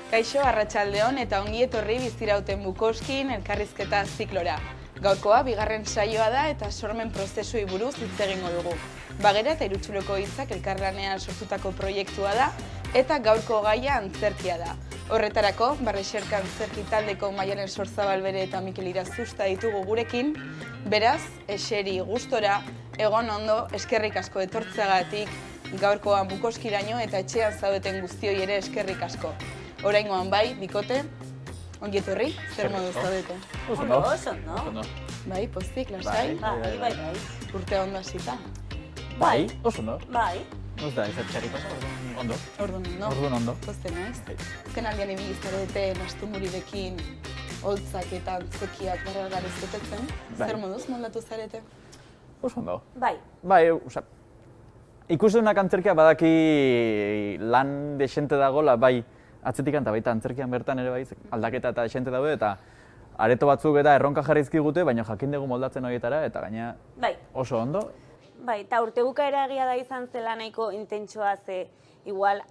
Kaixo, arratsaldeon eta ongi etorri bizirauten Bukowskin elkarrizketa ziklora. Gaurkoa bigarren saioa da eta sormen prozesuei buruz hitz egingo dugu. Bagera eta Irutsuloko hitzak elkarlanean sortutako proiektua da eta gaurko gaia antzerkia da. Horretarako, Barrexerka antzerki taldeko Maialen Sorzabal bere eta Mikel Irazusta ditugu gurekin. Beraz, eseri gustora, egon ondo, eskerrik asko etortzeagatik, gaurkoan Bukowskiraino eta etxean zaudeten guztioi ere eskerrik asko. Oraingoan bai, bikote, ongi etorri, zer modu zaudete? Oso, Bai, pozik, lasai? Bai. Urte ondo hasita. Bai, oso ondo. Bai. Ez da, ez txarri pasa, ondo. Orduan Ondo. Pozten naiz. Azken aldean ibili zarete nastumurirekin, holtzak eta antzekiak barragarriz betetzen. Bai. Zer moduz moldatu zarete? Oso ondo. Bai. Bai, ikusedunak antzerkia badaki lan desente dagola, bai, atzetikan eta baita antzerkian bertan ere bai, aldaketa eta desente daude, eta areto batzuk eta erronka jarrizkigute, baina jakin dugu moldatzen horietara, eta gaina Bai. oso ondo. Bai, eta urte bukaera egia da izan zela nahiko intentsua ze igual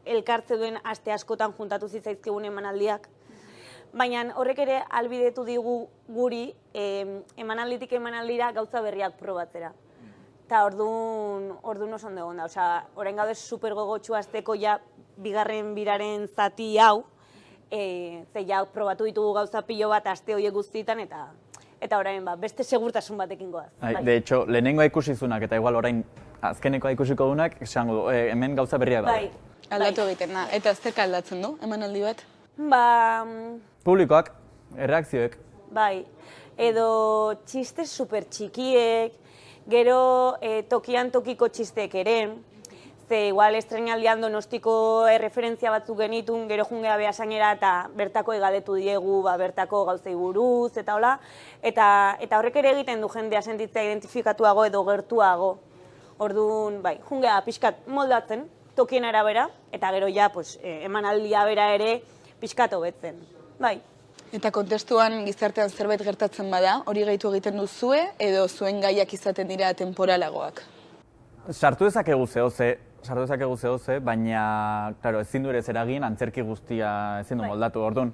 elkartze duen aste askotan juntatu zitzaizkigun emanaldiak. Baina horrek ere ahalbidetu digu guri emanalditik emanaldira gauza berriak probatzera. Eta orduan oso ondo egon da. Osea, orain gaude super gogotsu hasteko ja bigarren biraren zati hau, ze ja probatu ditugu gauza pilo bat aste horiek guztietan eta orain beste segurtasun batekin goaz. De hecho, lehenengoa ikusizunak eta igual orain azkenekoa ikusiko dunak, esango du, hemen gauza berriak daude. Aldatu egiten da. Eta zerka aldatzen du, emanaldi bat? Publikoak, erreakzioek. Bai, edo txiste super txikiek, gero tokian tokiko txistek ere, ze igual estrenaldian Donostiko referentzia batzuk genitun, gero jungea Beasainera eta bertako egaldetu diegu, bertako gauzei buruz, eta hola. Eta horrek ere egiten du jendea sentitzea identifikatuago edo gertuago. Orduan, bai, jungea pixkat moldatzen, tokien arabera, eta gero ja, emanaldia bera ere pixkat hobetzen. Bai. Eta kontestuan gizartean zerbait gertatzen bada, hori gehitu egiten duzue edo zuen gaiak izaten dira temporalagoak? Sartu dezakegu zehoze, baina, claro, ezin du ere zeragin antzerki guztia ezin du moldatu. Orduan,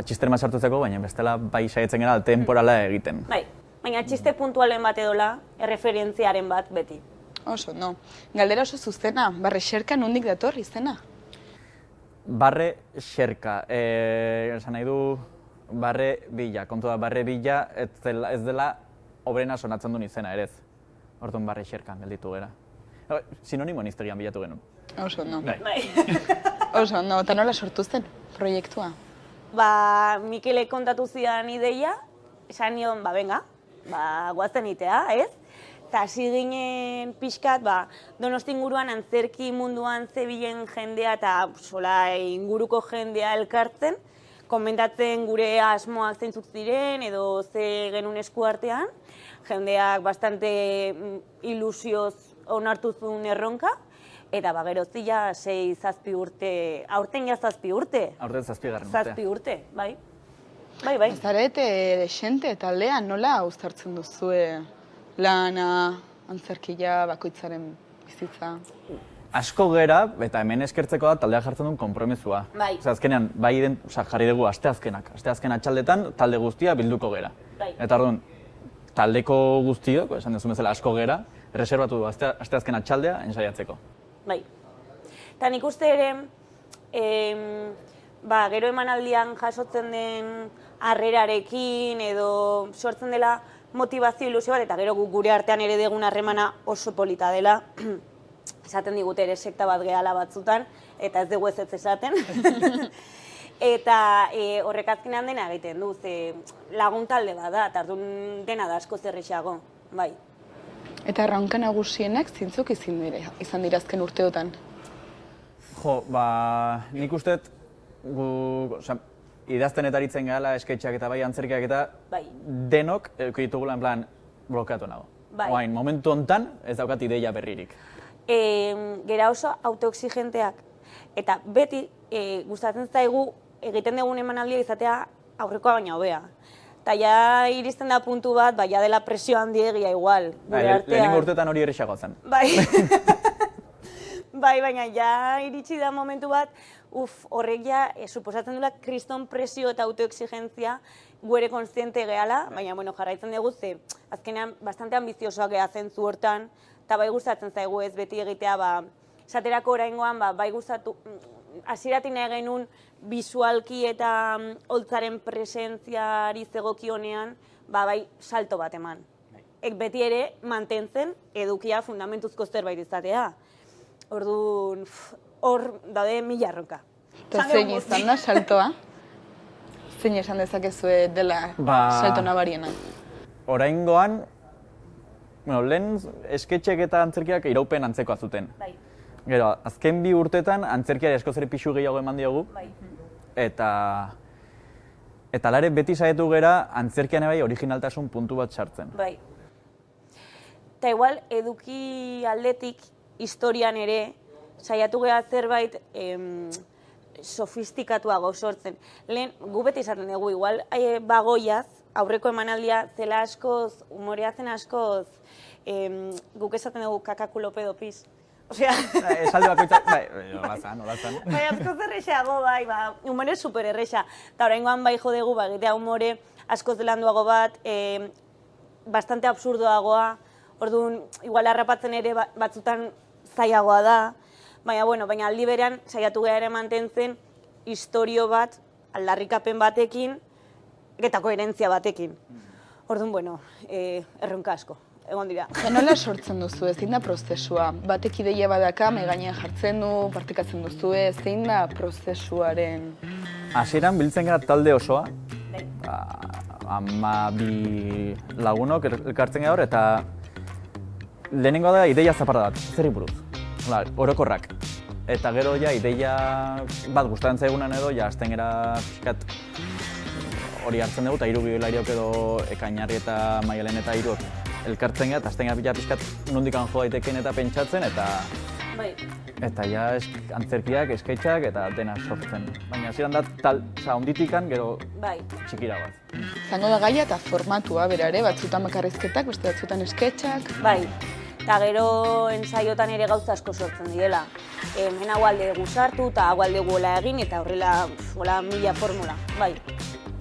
txisterma sartu zeko, baina bestela bai saietzen gara temporala egiten. Bai, baina txiste puntualen bat edola, erreferentziaren bat beti. Oso, no. Galdera oso zuzena, Barrexerka nondik dator izena? Barrexerka, esan nahi du Barre Bila, kontu da Barre Bila ez dela obrena sonatzen duen izena ere ez. Orduan Barrexerkan gelditu gara. Sinonimo niztegian bilatu genuen. Oso, no. Bai. Oso, no. Eta nola sortu zen proiektua? Mikelek kontatu zidan ideia, esan nion, venga, guazen itea, ez? Eta hasi ginen pixkat, Donosti inguruan antzerki munduan zebilen jendea eta inguruko jendea elkartzen, komentatzen gure asmoak zeintzuk ziren edo ze genuen esku artean, jendeak bastante ilusioz onartu zuen erronka, eta gerozia 6-7 urte, aurten ja 7 urte. Aurten 7. urte. 7 urte, bai. Bai. Zarete desente taldean nola uztartzen duzue lana, antzerkia, bakoitzaren bizitza? Asko gera, eta hemen eskertzeko da taldeak jartzen duen konpromesua. Bai. Azkenean, jarri dugu asteazkenak. Asteazken atxaldetan talde guztia bilduko gera. Bai. Eta orduan, taldeko guztiok, esan dezu bezala asko gera, reservatu du asteazken atxaldea ensaiatzeko. Bai. Eta nik uste ere, gero emanaldian jasotzen den harrerarekin edo sortzen dela motivazio ilusio bat, eta gero gure artean ere degun harremana oso polita dela. Esaten digute ere sekta bat gehala batzutan, eta ez dugu ez esaten. Eta horrek azkenean dena egiten du, ze lagun talde bat da, eta orduan dena da asko zerrexago, bai. Eta erronka nagusienak zintzuk izan dira azken urteotan? Nik usteet idazten eta aritzen gehala, esketxeak eta bai antzerkiak eta denok ditugula en plan blokeatu nago. Oain, momentu hontan ez daukat ideia berririk. Gera oso autoexigenteak, eta beti gustatzen zaigu egiten dugun emanaldia izatea aurrekoa baina hobea. Eta ja iristen da puntu bat, ja dela presio handiegia igual, gure artean. Lehenengo urtetan hori errexago zen. Bai. Bai, baina ja iritsi da momentu bat, horrek ja, suposatzen dula kriston presio eta autoexigentzia guere konstiente gehala, baina, bueno, jarraitzen dugu ze, azkenean, bastante ambiziosoak gehatzen zu hortan, eta bai gustatzen zaigu ez beti egitea, esaterako oraingoan, bai gustatu, hasieratik nahi genuen bisualki eta holtzaren presentziari zegokionean, bai salto bat eman. Beti ere mantentzen edukia fundamentuzko zerbait izatea. Orduan, hor daude 1000 erronka. Eta zein izan da saltoa? Zein esan dezakezue dela salto nabariena? Oraingoan, lehen esketxek eta antzerkiak iraupen antzekoa zuten. Bai. Gero, azken 2 urtetan antzerkiari askoz ere pixu gehiago eman diogu. Bai. Eta alare beti saiatu gera antzerkian bai originaltasun puntu bat sartzen. Bai. Eta igual, eduki aldetik, historian ere, saiatu geha zerbait sofistikatuago sortzen. Lehen, gu beti izaten dugu, igual, bagoiaz, aurreko emanaldia zela askoz, umorea zen askoz, guk esaten dugu kakakulo pedo piz. Osea... Esalde bakoitzak, hola zan. Bai, askoz errexeago, bai, humore super errexa. Eta oraingoan bai jodegu, egitea humore askoz landuago bat, bastante absurdoagoa, orduan, igual harrapatzen ere batzutan zailagoa da, baina aldi berean saiatu geha ere mantentzen istorio bat, aldarrikapen batekin, eta koherentzia batekin. Orduan, erronka asko, egon dira. Nola sortzen duzu, zein da prozesua? Batek ideia badaka, gainean jartzen du, partekatzen duzu, zein da prozesuaren? Hasieran biltzen gara talde osoa, 12 lagunok elkartzen gara hor, eta lehenengo da ideia zaparra bat, zerri buruz, orokorrak. Eta gero ja ideia bat gustatzen zaigunan edo, ja azten gara pixkat hori hartzen dugu, eta 3 biolariok edo Ekainarri eta Maialen eta Iruk elkartzen gara, eta azten gara pixkat nondikan jo daiteken eta pentsatzen, eta ja antzerkiak, esketxak eta dena sortzen. Baina hasieran da onditikan gero txikira bat. Zango da gaia eta formatua bera ere, batzutan bakarrizketak, beste batzutan esketxak. Bai, eta gero ensaiotan ere gauza asko sortzen direla. Hemen hau alde dugu sartu eta hau alde guela egin eta horrela 1000 formula, bai.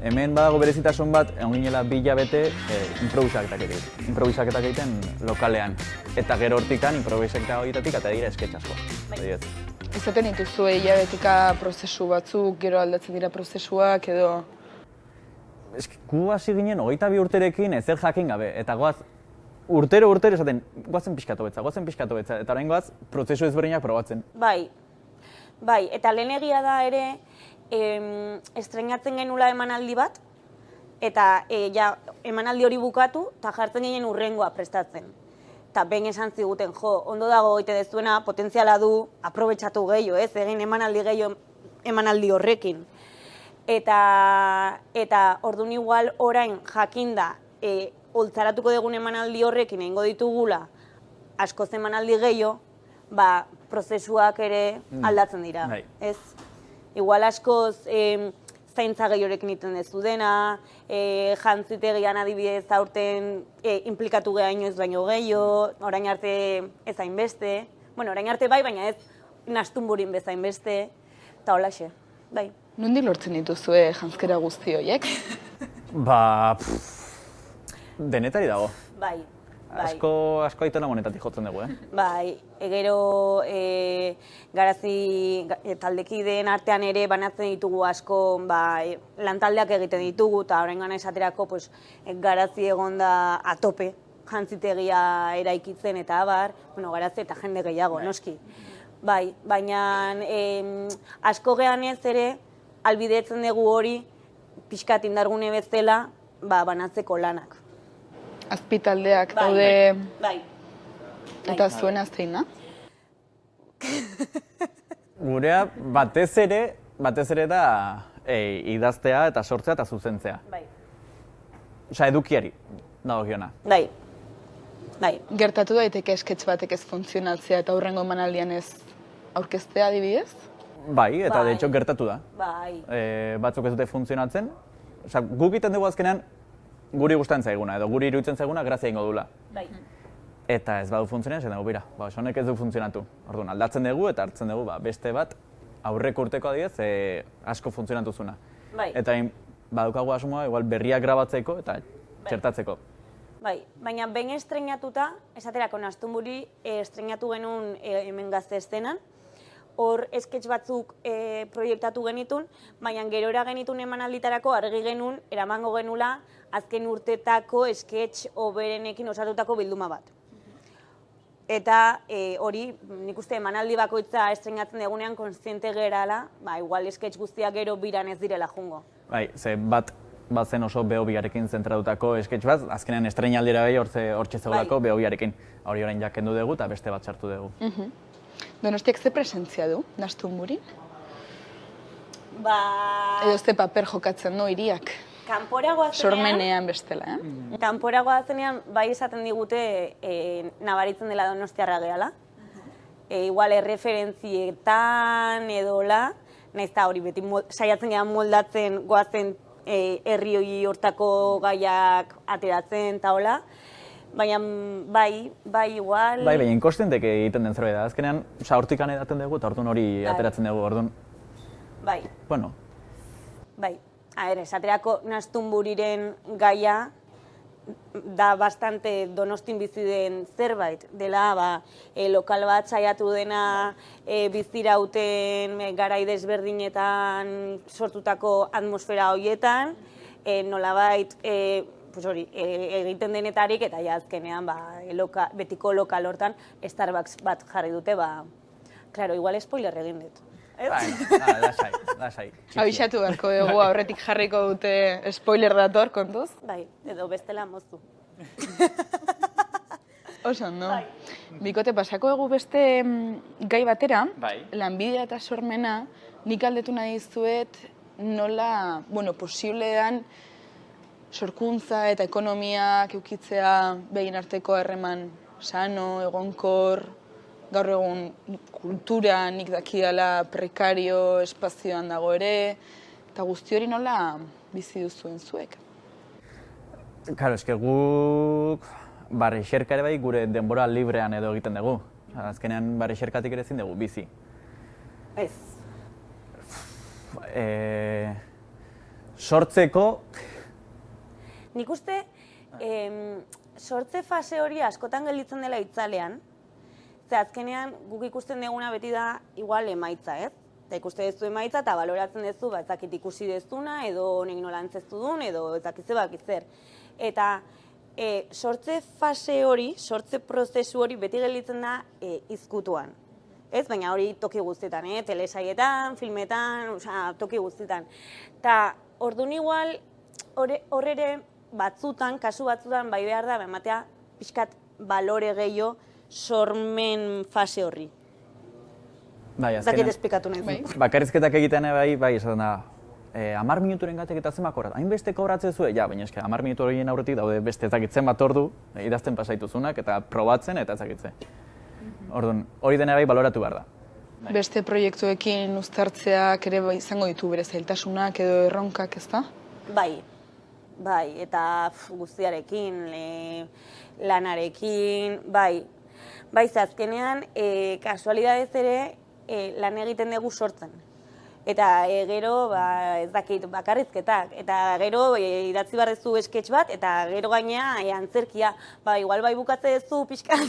Hemen badago berezitasun bat, egon ginela 2 hilabete improvisaketak egiten lokalean. Eta gero hortikan improvisaketak egitetik eta dira esketxasko. Izaten dituzue hilabeteka prozesu batzuk, gero aldatzen dira prozesuak edo... Gu hasi ginen 22 urterekin ezer jakin gabe, eta goaz urtero esaten, goazen pixkatu betza, eta orain goaz prozesu ezberdinak probatzen. Bai, eta lehen egia da ere, estrenatzen genula emanaldi bat, eta emanaldi hori bukatu, eta jartzen ginen urrengoa prestatzen. Eta behin esan ziguten, ondo dago goite dezuena, potentziala du, aprobetxatu gehiago, egin emanaldi gehiago emanaldi horrekin. Eta orduan igual orain jakinda, holtzaratuko dugun emanaldi horrekin egingo ditugula, askoz emanaldi gehiago, prozesuak ere aldatzen dira. Igual askoz zaintza gehiorekin iten dezu dena, jantzitegian adibidez aurten implikatu geha inoiz baino gehiago, orain arte ez hainbeste, orain arte bai, baina ez nastunburin bezain beste, eta holaxe, bai. Nondik lortzen dituzue janzkera guzti horiek? Denetari dago. Bai. Asko aitona monetatik jotzen dugu, Bai, gero garazi taldekideen artean ere banatzen ditugu asko lantaldeak egiten ditugu, eta orain gana esaterako garazi egon da atope jantzitegia eraikitzen eta abar, garazi eta jende gehiago, noski. Bai, baina asko gehan ez ere albidetzen dugu hori pixkat indargune bezala banatzeko lanak. Azpitaldeak daude... Bai. Eta zuena zein da? Gurea batez ere da idaztea eta sortzea eta zuzentzea. Bai. Osa, edukiari dagokiona. Bai. Gertatu daiteke esketx batek ez funtzionatzea eta hurrengo emanaldian ez aurkeztea adibidez? Bai, eta de hecho gertatu da. Bai. Batzuk ez dute funtzionatzen. Osa, guk egiten dugu azkenean guri gustatzen zaiguna, edo guri iruditzen zaiguna grazia ingo dula. Bai. eta ez badu funtzionatzen, esan dugu, bera, honek ez du funtzionatu. Orduan, aldatzen dugu eta hartzen dugu beste bat aurreko urteko adidez asko funtzionatu zuna. Bai. Eta badukagu asmoa igual berriak grabatzeko eta txertatzeko. Bai, baina behin estreinatuta, esaterako Nastunburi estreinatu genuen hemen Gazte Eszenan, hor sketch batzuk proiektatu genitun, baina gerora genitun emanalditarako argi genuen eramango genula azken urtetako sketch oberenekin osatutako bilduma bat. Eta hori, nik uste emanaldi bakoitza estreinatzen dugunean kontziente gerala, igual sketch guztiak gero biran ez direla jungo. Bai, ze bat zen oso BO2arekin zentratutako sketch bat, azkenean estreinaldira behi hortxe zegoelako BO2arekin. Hori orain jakendu dugu eta beste bat sartu dugu. Donostiak ze presentzia du, Nastunburin? Edo ze paper jokatzen du hiriak? Kanpora goazenean... Sormenean bestela, Kanpora goazenean bai esaten digute nabaritzen dela donostiarra gehala. Igual erreferentzietan edola, nahiz eta hori beti saiatzen gehan moldatzen goazen herri hortako gaiak ateratzen eta hola. Baina bai igual... Bai, baina inkostentek egiten den zerbait da. Azkenean, hortikan edaten dugu eta orduan hori ateratzen dugu, orduan... Bai. Bueno. Bai. Esaterako Nastunburiren gaia da bastante Donostin bizi den zerbait. Dela, lokal bat saiatu dena bizirauten garai desberdinetan sortutako atmosfera horietan, nolabait egiten denetarik eta azkenean betiko lokal hortan Starbucks bat jarri dute, claro, igual spoiler egin dut. Lasai. Abixatu beharko dugu, aurretik jarriko dute spoiler dator, kontuz? Bai, edo bestela moztu. Oso, no? Bikote, pasako dugu beste gai batera, lanbidea eta sormena, nik aldetu nahi dizuet nola, posible dan sorkuntza eta ekonomiak eukitzea begin arteko harreman sano, egonkor, gaur egun kultura nik dakidala prekario espazioan dago ere, eta guzti hori nola bizi duzuen zuek? Karo, eske guk barrixerka ere bai gure denbora librean edo egiten dugu. Azkenean barrixerkatik ere ezin dugu bizi. Ez. Sortzeko... Nik uste, sortze fase hori askotan gelditzen dela itzalean, ze azkenean guk ikusten duguna beti da igual emaitza, ez? Eta ikuste dezu emaitza eta baloratzen dezu, ezakit ikusi dezuna, edo honek nola antzeztu duen, edo ezakitze bakitzer. Eta sortze fase hori, sortze prozesu hori beti gelditzen da izkutuan. Ez, baina hori toki guztietan, telesaietan, filmetan, toki guztietan. Eta orduan igual, hor ere batzutan, kasu batzutan, bai behar da, ematea pixkat balore gehiago sormen fase horri. Bai, azkenean... Zakit esplikatu nahi zu. Bakarrizketak egiten bai, esaten da, 10 minuturen gatek eta zenbat kobrat, hainbeste kobratzen zuen, ja, baina eske 10 minutu horien aurretik daude beste ezakitzen bat ordu, idazten pasaituzunak eta probatzen eta ezakitze. Orduan, hori dena bai baloratu behar da. Beste proiektuekin uztartzeak ere izango ditu bere zailtasunak edo erronkak, ez da? Bai, eta guztiarekin, lanarekin, bai. Bai, azkenean, kasualidadez ere lan egiten dugu sortzen. Eta gero, ez dakit, bakarrizketak. Eta gero, idatzi barrezu sketch bat, eta gero gainea antzerkia. Igual bai bukatze duzu pixka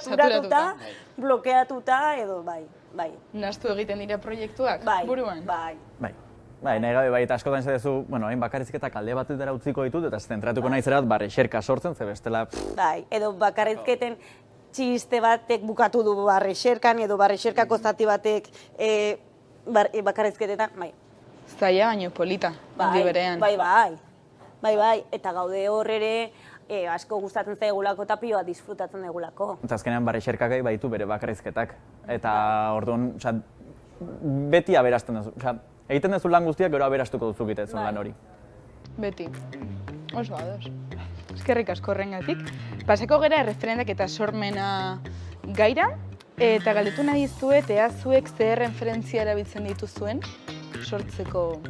saturatuta, blokeatuta, edo bai. Nahastu egiten dira proiektuak, buruan? Bai, nahi gabe, eta askotan ez duzu, hain bakarrizketak alde batetara utziko ditut, eta zentratuko nahi zerat barrexerka sortzen, ze bestela... Bai, edo bakarrizketen txiste batek bukatu du barrexerkan, edo barrexerkako zati batek bakarrizketetan, bai. Zaila baino polita, handi berean. Bai, eta gaude hor ere asko gustatzen zaigulako eta pioa disfrutatzen daigulako. Eta azkenean barrexerkakai baitu bere bakarrizketak, eta orduan, beti aberazten duzu. Egiten duzu lan guztiak, gero aberastuko duzu egiten lan hori. Beti. Oso ados. Eskerrik asko horrengatik. Pasako gera erreferendak eta sormena gaira, eta galdetu nahi dizuet, ea zuek zer referentzia erabiltzen dituzuen sortzerako?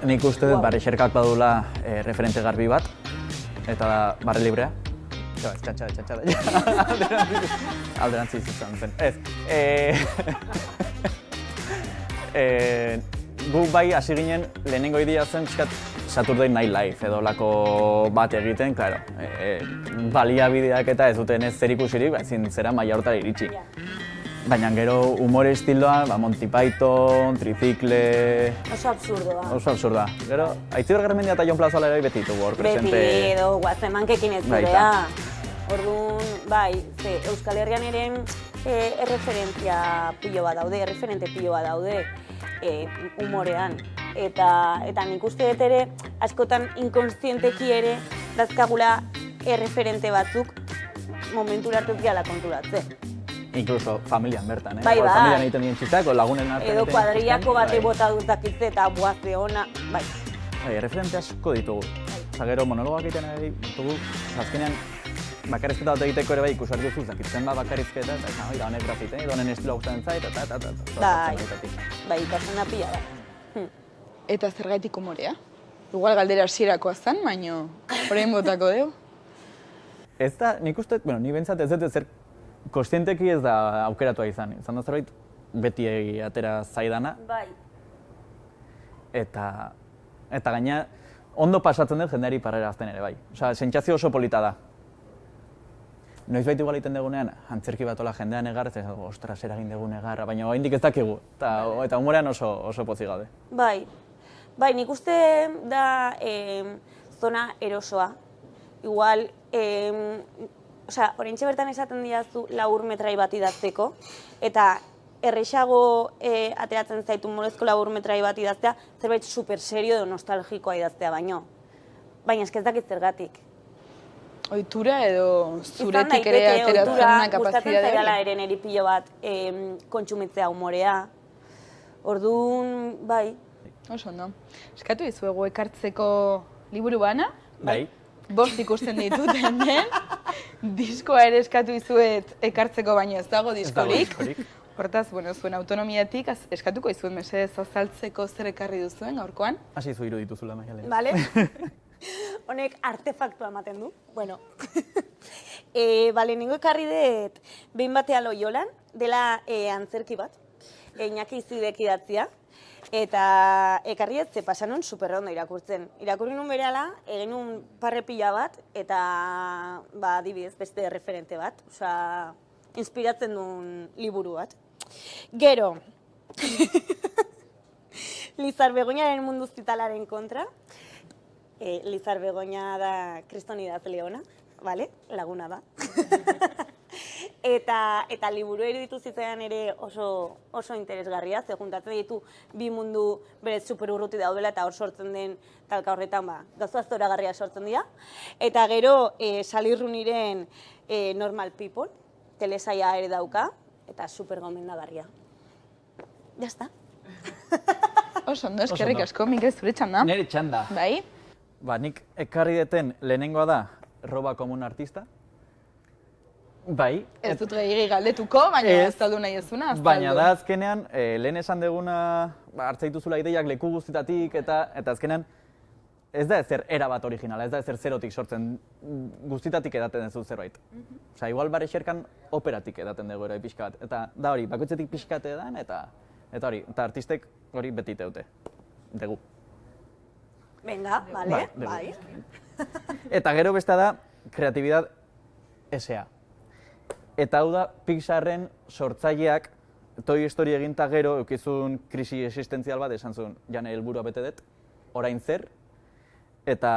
Nik uste dut barrexerkak badula referente garbi bat, eta da barre librea. Ez, txantxa. Alderantziz izan zen. Ez. Guk bai hasi ginen lehenengo idea zen pixkat Saturday Night Live edo lako bat egiten, claro. Baliabideak eta ez duten ez zerikusirik, ezin zera maila hortara iritsi. Baina gero humore estiloa, Monty Python, Tricikle... Oso absurdoa. Oso absurda. Gero, Aitziber Garmendia eta Jon Plazola ere beti ditugu hor presente. Beti edo guazemankekin ez zurea. Orduan, bai, Euskal Herrian ere erreferentzia pilo bat daude, erreferente pilo bat daude humorean. Eta nik uste dut ere, askotan inkonstienteki ere, dazkagula erreferente batzuk momentura hartu ziala konturatzen. Inkluso familian bertan, Bai, bai. Familian egiten dien txistak, lagunen artean Edo egiten kuadrillako txistak, bate bota dutakitze eta buazte ona, bai. Bai, referente asko ditugu. Gero monologoak egiten ari ditugu, azkenean bakarrizketa bat egiteko ere bai ikusar duzu, zakitzen bat bakarrizketa, eta da honek grafite, edo honen estiloa gustatzen zait, Bai, ikasen pila da. Eta zergaitik humorea? Igual galdera hasierakoa zen, baina orain botako dugu. Ez da, nik uste, ni bentsat ez dut zer kostienteki ez da aukeratua izan. Izan da zerbait beti atera zaidana. Bai. Eta gaina ondo pasatzen dut jendeari parrerazten ere bai. Osea, sentsazio oso polita da. Noizbait igual egiten dugunean, antzerki bat ola jendean egar, ez ostras, eragin dugu negarra, baina oraindik ez dakigu. Eta humorean oso pozik gaude. Bai, nik uste da zona erosoa. Igual, oraintxe bertan esaten diazu laburmetrai bat idazteko, eta errexago ateratzen zaitu humorezko laburmetrai bat idaztea, zerbait super serio edo nostalgikoa idaztea baino. Baina ez dakit zergatik. Ohitura edo zuretik ere ateratzen da kapazitatea. Gustatzen zaidala ere niri pilo bat kontsumitzea humorea. Orduan, bai. Oso ondo. Eskatu dizuegu ekartzeko liburu bana? Bai. 5 ikusten ditut hemen. Diskoa ere eskatu dizuet ekartzeko, baina ez dago diskorik. Hortaz, zuen autonomiatik eskatuko dizuet mesedez azaltzeko zer ekarri duzuen gaurkoan. Hasi zu irudituzula, Maialen. Bale? Honek artefaktua ematen du. Bueno. Ningo ekarri dut behin batea Loiolan, dela antzerki bat, Iñaki Izidek idatzia. Eta ekarri ez, pasan nun superrondo irakurtzen. Irakurri nun berehala, egin nun parrepila bat, eta adibidez beste referente bat. Osa, inspiratzen duen liburu bat. Gero, Lizar Begoñaren mundu zitalaren kontra. Lizar Begoña da kristonidaz leona, laguna da. Eta liburu iruditu zitzaidan ere oso interesgarria, ze juntatzen ditu bi mundu berez superurruti daudela eta hor sortzen den talka horretan gauza zoragarria sortzen dira. Eta gero Salirruniren Normal People, telesaia ere dauka, eta super gomendagarria. Ya está. Oso ondo, eskerrik asko, Mikel, zure txanda. Nire txanda. Bai? Nik ekarri deten lehenengoa da Roba komun artista. Bai. Ez dut gehiagik galdetuko, baina ez taldu nahi ezuna. Baina da azkenean, lehen esan deguna hartzaituzula ideiak leku guztitatik eta azkenean ez da ezer erabat originala, ez da ezer zerotik sortzen guztitatik edaten duzu zerbait. Osa, igual bare xerkan operatik edaten dugu ere pixka bat. Eta da hori, bakoitzetik pixkate edan eta hori, eta artistek hori beti teute. Degu. Venga, bale, bai. Eta gero beste da, kreatibidad S.A. Eta hau da, Pixarren sortzaileak Toy Story eginta gero eukizun krisi existentzial bat esan zuen, jane helburua bete dut, orain zer, eta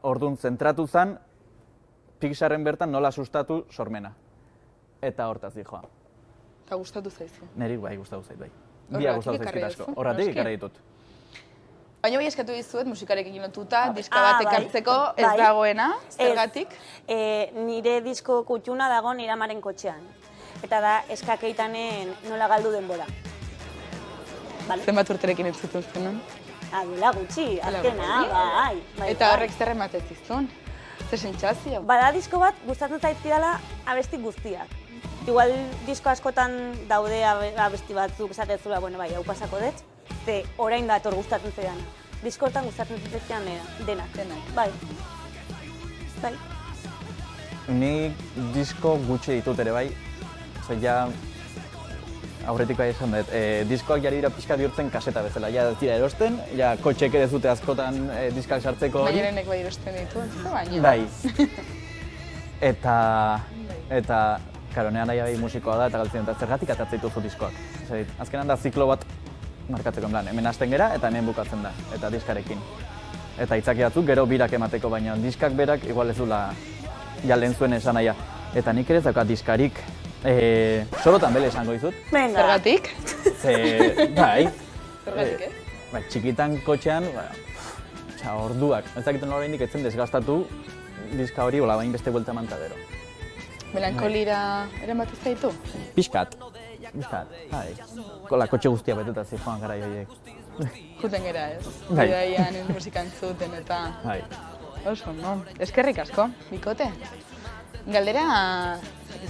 orduan zentratu zen Pixarren bertan nola sustatu sormena. Eta hortaz dijoa. Eta gustatu zaizu. Neri bai gustatu zait bai. Bia gustatu zaizkit asko. Horratik ekarri ditut. Baina bai eskatu dizuet musikarekin lotuta, diska bat ekartzeko, ez dagoena, zergatik? Nire disko kutxuna dago nire amaren kotxean. Eta da eskakeitanen nola galdu denbora. Zenbat urterekin entzuten zenun? Duela gutxi, azkena, bai. Eta horrek zer ematen zizun? Zer sentsazio? Bada disko bat gustatzen zaizkidala abesti guztiak. Igual disko askotan daude abesti batzuk esatezula, bai, hau pasako dut. Ze orain dator gustatzen zaidana. Diskotan gustatzen zaizkidan denak. Bai. zait? Ni disko gutxi ditut ere bai, ja aurretik bai esan dut, diskoak jari dira pixka bihurtzen kaseta bezala, ja ez dira erosten, ja kotxek ere zute askotan diskak sartzeko hori. Baina bai erosten ditu, ez da baina. Bai. Eta, karo, nire nahi bai musikoa da eta galtzen dut, zergatik atatzen dituzu diskoak. Azkenan da ziklo bat markatzeko plan, hemen hasten gera eta hemen bukatzen da, eta diskarekin. Eta hitzaki batzuk gero birak emateko, baina diskak berak igual ez dula ja lehen zuen esan nahia. Eta nik ere ez daukat diskarik, sorotan bele esango dizut. Venga. Zergatik? Bai. Zergatik, Txikitan kotxean, orduak. Ez dakiten oraindik etzen desgastatu diska hori hola bain beste buelta eman ta gero. Melankolira eraman bat zaitu? Pixkat, bai. Kola kotxe guztia beteta zijoan garai horiek. Juten gera ez? Bai. Bidaian musikan zuten eta... Bai. Oso, no? Eskerrik asko, bikote. Galdera,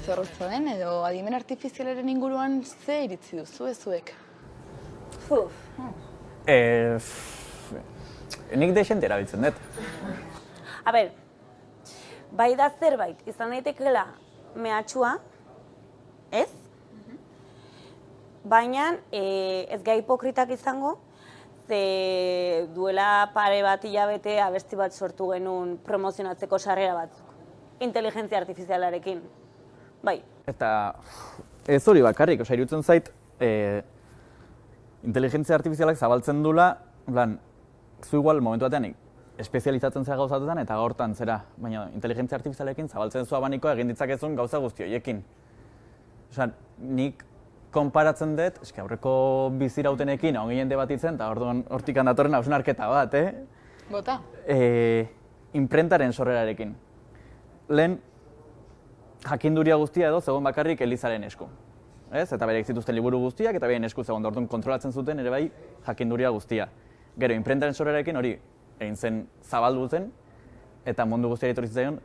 zorrotza den edo adimen artifizialaren inguruan ze iritzi duzu ezuek? Nik dexente erabiltzen dut. A ber, bai da zerbait, izan daitekeela mehatxua, ez? Baina ez gai hipokritak izango, ze duela pare bat hilabete abesti bat sortu genuen promozionatzeko sarrera batzuk. Inteligentzia artifizialarekin. Bai. Eta ez hori bakarrik, iruditzen zait, inteligentzia artifizialak zabaltzen dula, zu igual momentu batean espezializatzen zera gauzatetan eta hortan zera, baina inteligentzia artifizialekin zabaltzen zu abanikoa egin ditzakezun gauza guzti horiekin. Nik konparatzen dut, aurreko bizirautenekin hon ginen debatitzen, eta hortik handatorren hausnarketa bat, Bota? Imprentaren sorrerarekin. Lehen, jakinduria guztia edo zegoen bakarrik Elizaren esku. Eta bereik zituzten liburu guztiak, eta behin esku zegoen orduan kontrolatzen zuten ere bai jakinduria guztia. Gero, imprentaren sorrerarekin hori egin zen zabaldu zen, eta mundu guztiari etorri zitzaion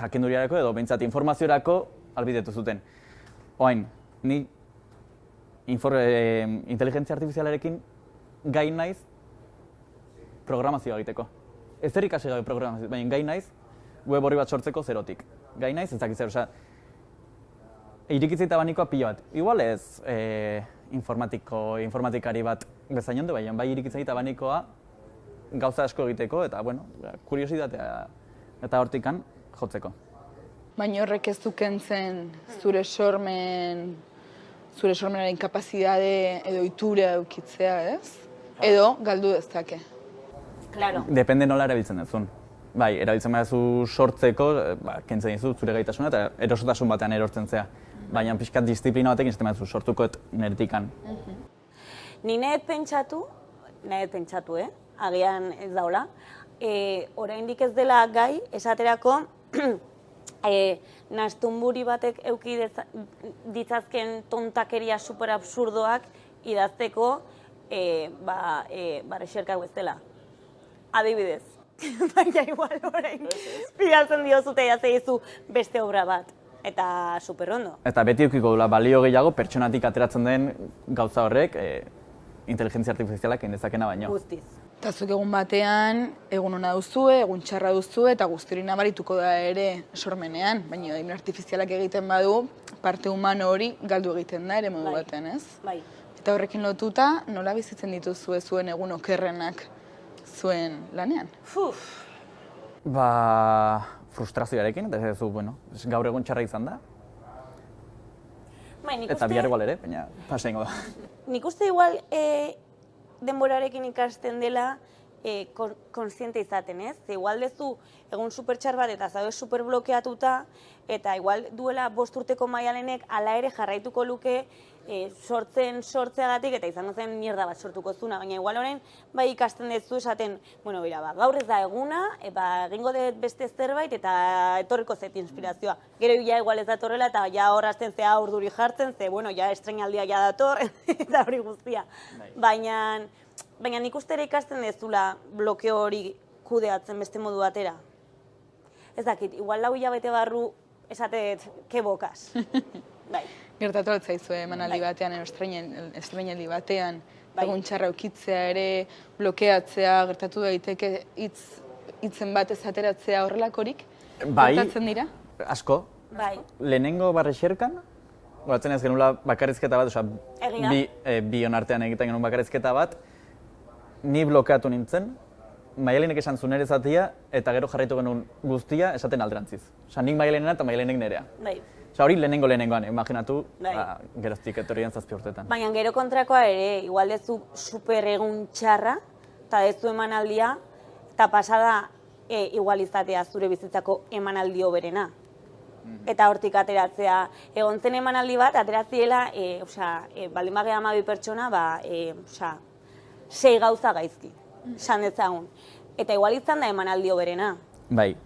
jakinduriarako edo behintzat informaziorako albidetu zuten. Oain, ni inteligentzia artifizialarekin gai naiz programazioa egiteko. Ez zer ikasi gabe programazioa, baina gai naiz web horri bat sortzeko zerotik. Gai naiz ez dakit zer, irikitzei eta banikoa pila bat. Igual ez informatikari bat bezain ondo, baina bai irikitzei eta banikoa gauza asko egiteko eta, kuriositatea eta hortikan jotzeko. Baina horrek ez du kentzen zure sormenaren kapazidade edo itura eukitzea, ez? Edo galdu dezake. Claro. Depende nola erabiltzen duzun. Bai, erabiltzen baduzu sortzeko, kentzen dizu zure gaitasuna eta erosotasun batean erortzen zea. Baina pixkat disiplina batekin ez duzu sortukoet neretikan. Ni nahet pentsatu, agian ez daula, oraindik ez dela gai, esaterako, nastunburi batek euki ditzazken tontakeria super absurdoak idazteko reserkak bezala. Adibidez. Baina igual orain bidaltzen diozute jazeizu beste obra bat. Eta super ondo. Eta beti eukiko dula balio gehiago pertsonatik ateratzen den gauza horrek inteligentzia artifizialak egin dezakena baino. Guztiz. Eta zuk egun batean, egun ona duzue, egun txarra duzue, eta guzti hori nabarituko da ere sormenean. Baina adimen artifizialak egiten badu, parte humano hori galdu egiten da ere modu batean, ez? Bai. Eta horrekin lotuta, nola bizitzen dituzue zuen egun okerrenak zuen lanean? Frustrazioarekin, eta ez du, gaur egun txarra izan da. Eta bihar igual ere, baina pasengo da. Nik uste igual denborarekin ikasten dela konsiente izaten, ez? Igual dezu egun supertxar bat eta zaude superblokeatuta eta igual duela 5 urteko maialenek ala ere jarraituko luke sortzeagatik eta izango zen mierda bat sortuko zuna, baina igual orain bai ikasten dezu esaten, gaur ez da eguna, egingo dut beste zerbait eta etorriko zait inspirazioa. Gero ja igual ez datorrela eta ja horrazten zea urduri jartzen, ze ja estrenaldia ja dator eta hori guztia. Baina nik uste ere ikasten dezula blokeo hori kudeatzen beste modu batera. Ez dakit, igual 4 hilabete barru esatet, ke bokas. Gertatu bat zaizue emanaldi batean, estrenaldi batean, egun txarra ukitzea ere, blokeatzea, gertatu daiteke hitz hitzen batez ateratzea horrelakorik? Bai. Gertatzen dira? Asko. Bai. Lehenengo barrexerkan, goratzen ez genula bakarrizketa bat, Egia. bion artean egiten genuen bakarrizketa bat, ni blokeatu nintzen, Maialenek esan zuen ere zatia, eta gero jarraitu genuen guztia esaten alderantziz. Nik Maialenena eta Maialenek nerea. Bai. Hori lehenengoan, imaginatu, Bai. geroztik etorrian 7 urtetan. Baina gero kontrakoa ere, igual dezu super egun txarra, eta dezu emanaldia, eta pasada igual izatea zure bizitzako emanaldi hoberena. Eta hortik ateratzea, egon zen emanaldi bat, ateratziela, baldin bagea 12 pertsona, 6 gauza gaizki, esan dezagun. Eta igual izan da emanaldi hoberena. Bai,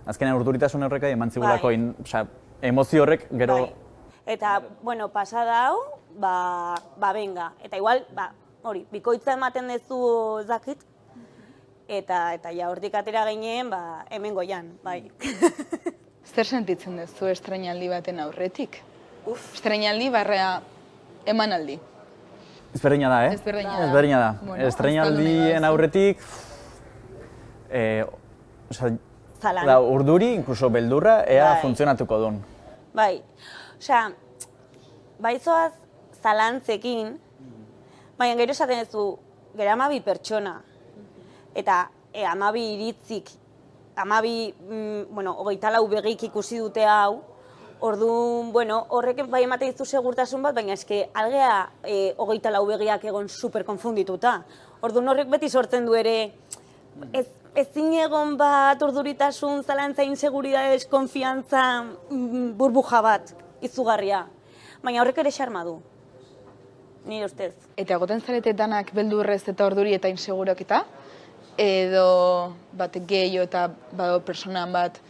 azkenean urduritasun horrek eman zigulako, emozio horrek gero... Bai. Eta, bueno, pasada hau, benga. Eta igual, hori, bikoitza ematen dezu zakit, eta ja hortik atera ginen, hemen goian, bai. Zer sentitzen duzu estreinaldi baten aurretik? Estreinaldi barra emanaldi. Ezberdina da, Ezberdina da. Bueno, Estreinaldien aurretik... Zalan. Urduri, inkluso beldurra, ea Bai. funtzionatuko duen. Bai, baizoaz zalantzekin, baina gero esaten duzu, gero 12 pertsona, eta 12 iritzik, 24 begik ikusi dute hau, orduan, horrek bai ematen dizu segurtasun bat, baina eske algea 24 begiak egon super konfundituta. Orduan horrek beti sortzen du ere, ezin egon bat urduritasun, zalantza, inseguridade, deskonfiantza, burbuja bat, izugarria. Baina horrek ere xarma du, nire ustez. Eta egoten zarete danak beldurrez eta orduri eta insegurok eta? Edo bat gehiago eta personan bat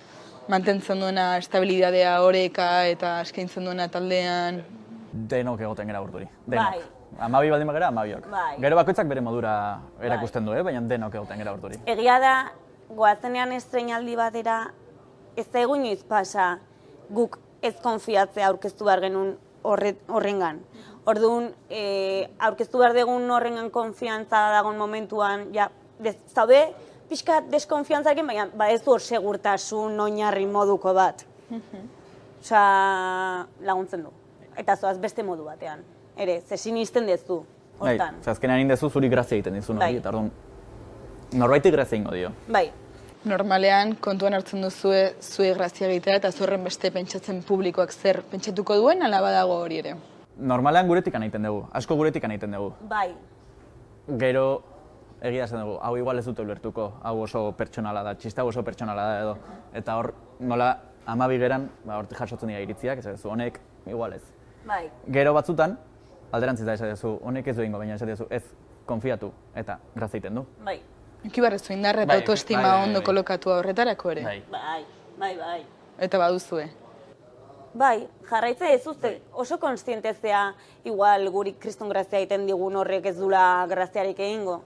mantentzen duena estabilidadea oreka eta eskaintzen duena taldean? Denok egoten gara urduri, Bai. denok. 12 baldin bagara, 12ok. Bai. Gero bakoitzak bere modura erakusten du, baina denok egoten gara urduri. Egia da, goazenean estreinaldi batera, ez da egun inoiz pasa guk ez konfiatzea aurkeztu behar genuen horrengan. Orduan, aurkeztu behar dugun horrengan konfiantza dagoen momentuan, zaude pixka deskonfiantzarekin, baina ez du hor segurtasun oinarri moduko bat. Laguntzen du. Eta zoaz beste modu batean. Ere, zesin izten dezu, hortan. Azkenean indezu zuri grazia egiten dizu hori, eta orduan norbaitik grazia ingo dio. Bai. Normalean, kontuan hartzen duzue zuei grazia egitea eta zorren beste pentsatzen publikoak zer pentsatuko duen, ala badago hori ere? Normalean guretik egiten dugu, asko guretik egiten dugu. Bai. Gero, egia esan dugu, hau igual ez dute ulertuko, hau oso pertsonala da, txista oso pertsonala da edo. Eta hor, nola 12 geran, hortik jasotzen dira iritziak, ez honek, igual ez. Bai. Gero batzutan, alderantziz da esatezu, honek ez du egingo, baina esatezu, ez, konfiatu, eta grazia egiten du. Bai. Eki barrezu indarra eta autoestima ondo kolokatua horretarako ere? Bai. Eta baduzue? Bai, jarraitze ez uste, oso konstientezea igual guri kriston grazia egiten digun horrek ez dula graziarik egingo.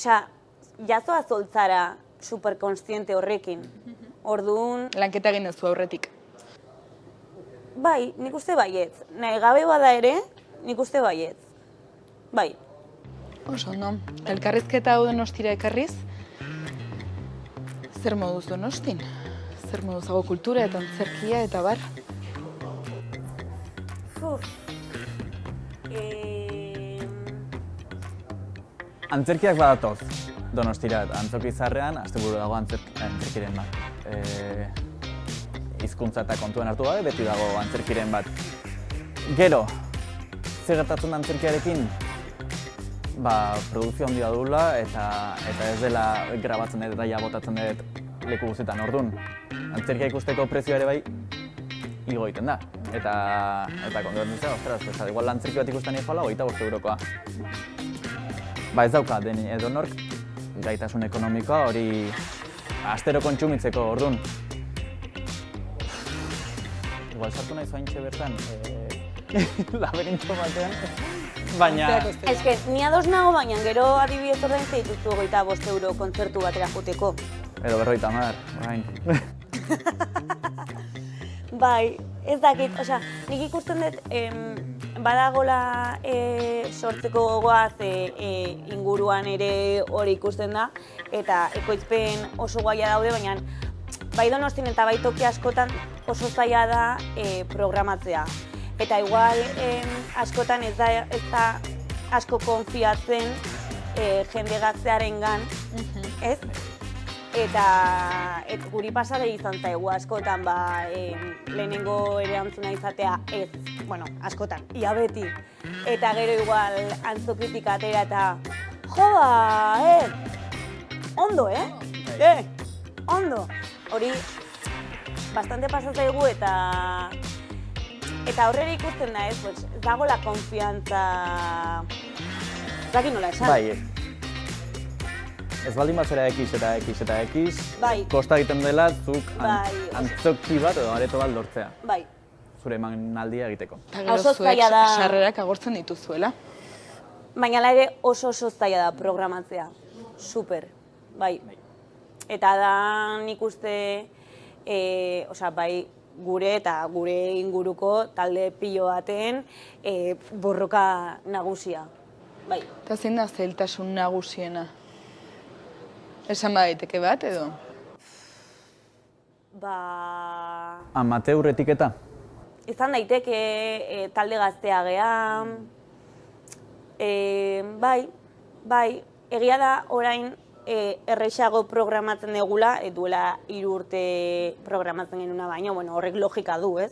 Jazoa zoltzara superkonstiente horrekin. Orduan... Lanketa egin duzu aurretik? Bai, nik uste baietz. Nahi gabe bada ere, nik uste baietz. Bai. Oso, ondo. Elkarrizketa hau Donostira ekarriz, zer moduz Donostin? Zer moduz hago kultura eta antzerkia eta bar? Antzerkiak badatoz Donostira eta Antzoki Zarrean, asteburu dago antzerkiren bat. Hizkuntza eta kontuen hartu gabe, beti dago antzerkiren bat. Gero, zer gertatzen da antzerkiarekin? Produkzio handia dula eta ez dela grabatzen dut eta ja botatzen dut leku guztietan. Orduan, antzerkia ikusteko prezioa ere bai igo egiten da. Eta kontuatzen zera, ostras, igual antzerki bat ikusten nire joala, 25 eurokoa. Ez dauka deni edonork gaitasun ekonomikoa hori astero kontsumitzeko, orduan. Igual sartu nahi zoaintxe bertan, laberinto batean, baina... Ez que, ni ados nago baina gero adibidez ordaintzen dituzu 25 euro kontzertu batera joteko. Edo 50, orain. Bai, ez dakit, nik ikusten dut badagola sortzeko gogoa, ze inguruan ere hori ikusten da, eta ekoizpen oso gaia daude, baina bai Donostian eta bai toki askotan oso zaila da programatzea. Eta igual askotan ez da asko konfiatzen jende gaztearengan, ez? Eta guri pasare izan zaigu askotan, lehenengo erantzuna izatea ez, bueno, askotan, ia beti. Eta gero igual antzokritik atera eta ondo, ondo. Hori, bastante pasa zaigu eta horrela ikusten da ez, dagoela konfiantza, zaki nola esan. Bai, ez baldin bat zera X eta X eta X, bai. Kosta egiten dela zuk antzoki bat edo areto bat lortzea. Bai. Zure emanaldia egiteko. Eta gero zuek sarrerak agortzen dituzuela. Baina ere oso zaila da programatzea. Super, bai. Eta da nik uste, bai, gure eta gure inguruko talde pilo baten borroka nagusia. Bai. Eta zein da zailtasun nagusiena? Esan badaiteke bat edo? Amateur etiketa? Izan daiteke talde gaztea gea. Bai, egia da orain errexago programatzen dugula, duela 3 urte programatzen genuna baino, horrek logika du, ez?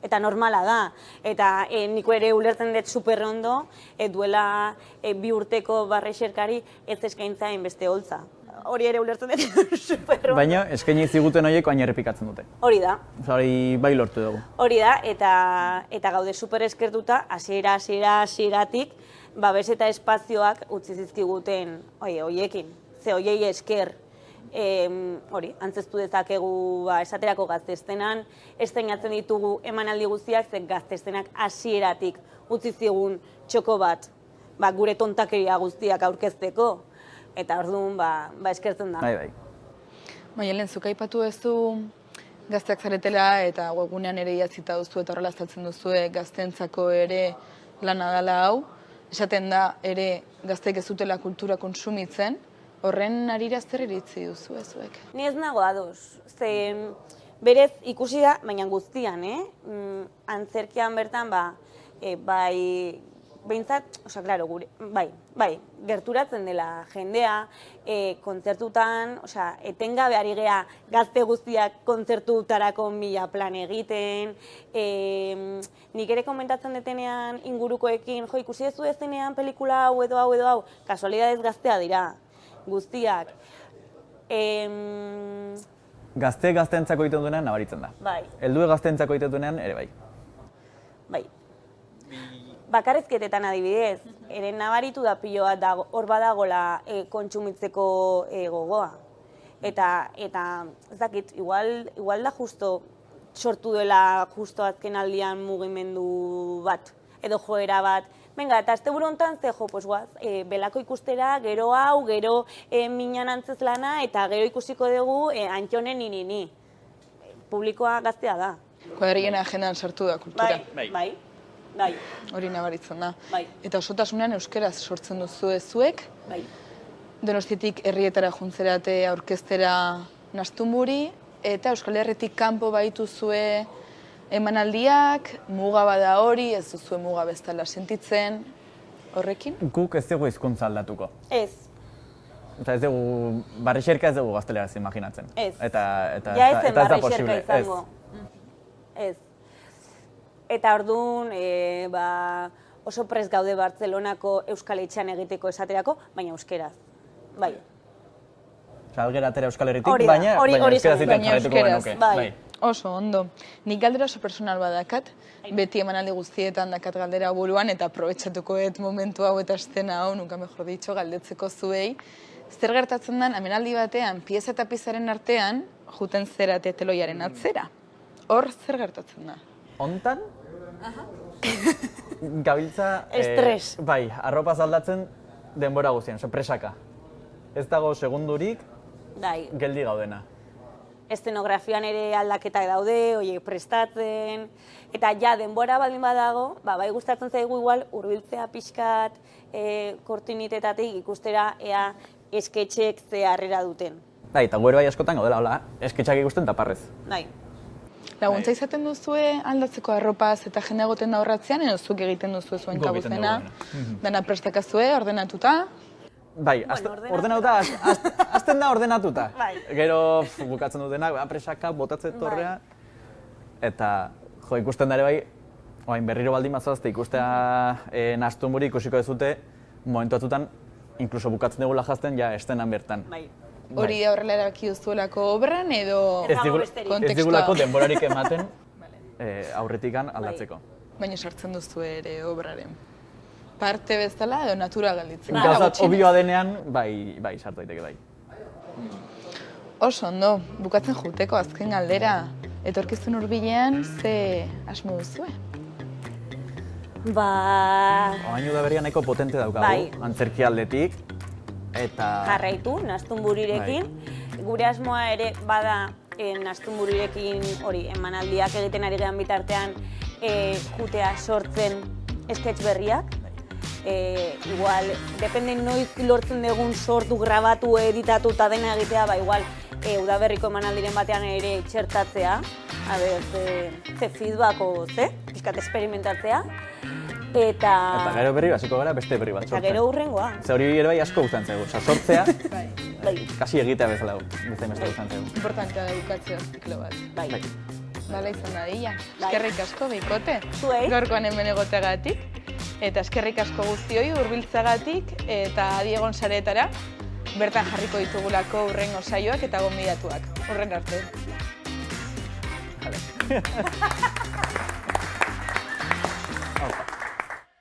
Eta normala da, eta niko ere ulertzen dut super ondo, duela 2 urteko barrexerkari ez eskaintza beste holtza. Hori ere ulertzen dut super ondo. Baina eskaini ziguten horiek baina errepikatzen dute. Hori da. Hori bai lortu dugu. Hori da, eta gaude super eskertuta, hasieratik, babes eta espazioak utzi zizkiguten horiekin. Ze horiei esker, antzeztu dezakegu esaterako gaztestenan, estreinatzen ditugu emanaldi guztiak, ze gaztestenak hasieratik utzi zigun txoko bat, gure tontakeria guztiak aurkezteko, eta orduan eskertzen da. Bai. Maialen, zuk aipatu duzu gazteak zaretela eta webgunean ere idatzita duzu eta horrela azaltzen duzue gazteentzako ere lana dela hau. Esaten da ere gazteek ez dutela kultura kontsumitzen, horren harira zer iritzi duzu zuek? Ni ez nago ados, ze berez ikusi da, baina guztian, antzerkian bertan, behintzat, bai, gerturatzen dela jendea, kontzertutan, etengabe ari gea gazte guztiak kontzertutarako 1000 plan egiten, nik ere komentatzen detenean ingurukoekin, ikusi dezu ez denean pelikula hau edo hau, kasualidadez gaztea dira, guztiak. Gazte gazteentzako egiten duenean nabaritzen da. Bai. Heldue gazteentzako egiten duenean ere bai. Bai. Bakarrizketetan adibidez, ere nabaritu da pilo bat hor badagola kontsumitzeko gogoa. Eta ez dakit, igual da justo sortu dela justo azken aldian mugimendu bat, edo joera bat. Venga, eta asteburu honetan belako ikustera, gero hau, gero minan antzez lana, eta gero ikusiko dugu Antxonen ni. Publikoa gaztea da. Kuadrien agendan sartu da kultura. Bai. Hori nabaritzen da. Bai. Eta osotasunean euskaraz sortzen duzu zuek. Bai. Donostiatik herrietara juntzerate aurkeztera Nastunburi, eta Euskal Herritik kanpo baituzue emanaldiak, muga bada hori, ez duzue muga bezala sentitzen horrekin? Guk ez dugu hizkuntza aldatuko. Ez. Eta ez dugu, barrixerka ez dugu gazteleraz imaginatzen. Ez. Eta ja ez da posible. Izango. Ez. Eta orduan, oso prest gaude Bartzelonako Euskal Etxean egiteko esaterako, baina euskeraz. Bai. Algera atera Euskal Herritik, baina euskeraz egiten jarretuko genuke. Bai. Oso, ondo. Nik galdera oso personal badakat, beti emanaldi guztietan dakat galdera buruan, eta aprobetxatuko momentu hau eta estena hau, nunca mejor dicho, galdetzeko zuei. Zer gertatzen den, emanaldi batean, pieza eta piezaren artean, juten zerate teloiaren atzera. Hor, zer gertatzen da? Hontan? Gabiltza... Estres. Bai, arropaz aldatzen denbora guztien, presaka. Ez dago segundurik geldi gaudena. eszenografian ere aldaketak daude, horiek prestatzen, eta ja denbora baldin badago, bai gustatzen zaigu igual hurbiltzea pixkat kortinitetatik ikustera ea esketxek ze harrera duten. Bai, eta gure bai askotan gaudela, hola, esketxak ikusten taparrez. Bai. Laguntza izaten duzue aldatzeko arropaz eta jende egoten da horratzean, edo zuk egiten duzue zuen Guk egiten kabuzena, dugu, dana prestakazue, ordenatuta. Bai, ordenatuta, azten da ordenatuta. Bai. Gero bukatzen dutenak, presaka, botatzen torrea, eta ikusten dare bai, oain berriro baldin bazoazte ikustea Nastunburi ikusiko dezute, momentu batzutan, inkluso bukatzen dugula jazten, ja, estenan bertan. Bai. Hori horrela erabaki duzuelako obran edo Ez dago besterik. Ez kontekstua? digulako denborarik ematen aurretikan aldatzeko. Baina sartzen duzu ere obraren parte bezala edo natura galditzen. Gauzat obioa denean, bai, sartu daiteke bai. Oso ondo, bukatzen juteko azken galdera. Etorkizun hurbilean ze asmo duzue? Ba, Oain udaberria nahiko potente daukagu, Bai. antzerki aldetik, eta... jarraitu, Nastunburirekin. Gure asmoa ere bada Nastunburirekin hori emanaldiak egiten ari gehan bitartean jutea sortzen sketch berriak. Igual, depende noiz lortzen dugun sortu, grabatu, editatu eta dena egitea, ba igual udaberriko emanaldiren batean ere txertatzea, a ber, ze feedbacko, pixkat experimentatzea. Eta gero berri hasiko gara beste berri bat Eta sortzen. gero hurrengoa. Ze hori ere bai asko gustatzen zaigu, sortzea, Bai, kasi egitea bezala bezain beste gustatzen zaigu. Importantea da bukatzea ziklo bat. bai. Bala izan dadila. Bai. Eskerrik asko, Bikote. Zuei. Gaurkoan hemen egoteagatik. Eta eskerrik asko guztioi hurbiltzagatik eta adi egon saretara. Bertan jarriko ditugulako hurrengo saioak eta gonbidatuak. Hurren arte. Vale.